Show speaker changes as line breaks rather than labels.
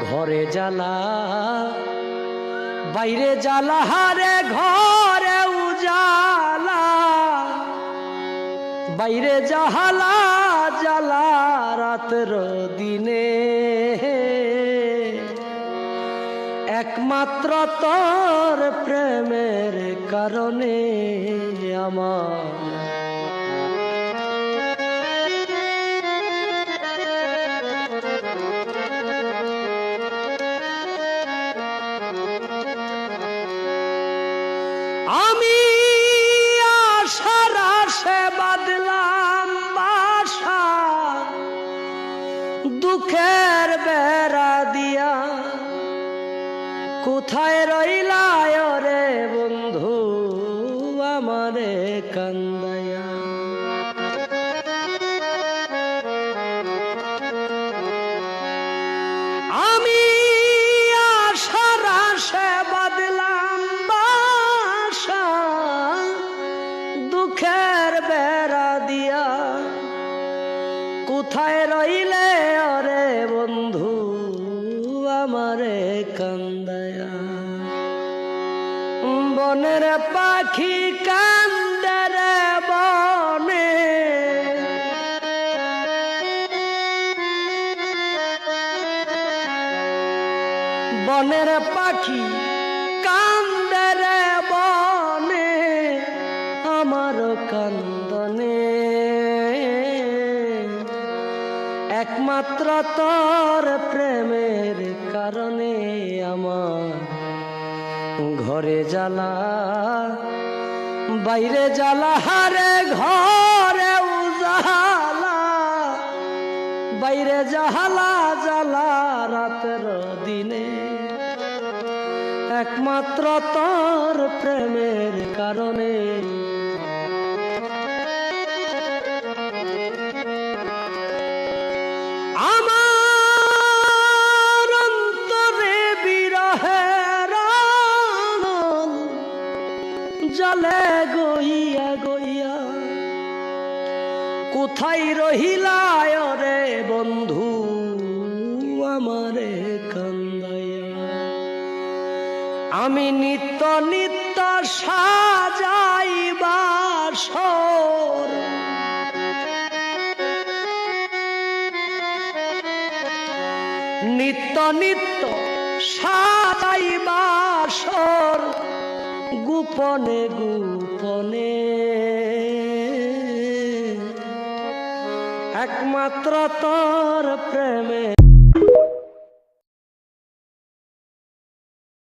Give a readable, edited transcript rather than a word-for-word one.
ঘরে জ্বালা বাইরে জ্বালা হারে ঘরে উজালা বাইরে জাহালা জ্বালা রাতের দিনে একমাত্র তোর প্রেমের কারণে আমার আমি আশার আশে বাঁধলাম বাসা দুঃখের বেড়া দিয়া কোথায় রইলা রে বন্ধু আমারে কান্দায়া আমি আশার আশে বাঁধলাম বাসা দুঃখের বেড়া দিয়া কোথায় রইলে রে বন্ধু আমারে কান্দায়া বনের পাখি কান্দে রে বনে বনের পাখি কান্দে রে বনে আমার কান্দনে একমাত্র তোর প্রেমের কারণে আমার ঘরে জ্বালা বাইরে জ্বালা হারে ঘরে উজালা বাইরে জাহালা জ্বালা রাতের দিনে একমাত্র তোর প্রেমের কারণে আমার অন্তরে বিরহের আগুন জ্বলে গইয়া গইয়া কোথায় রহিলা রে বন্ধু আমারে কান্দায়া আমি নিত্য নিত্য সাজাই বাসর নিত্য নিত্য সাজাই বাসর গোপনে গোপনে একমাত্র তোর প্রেমে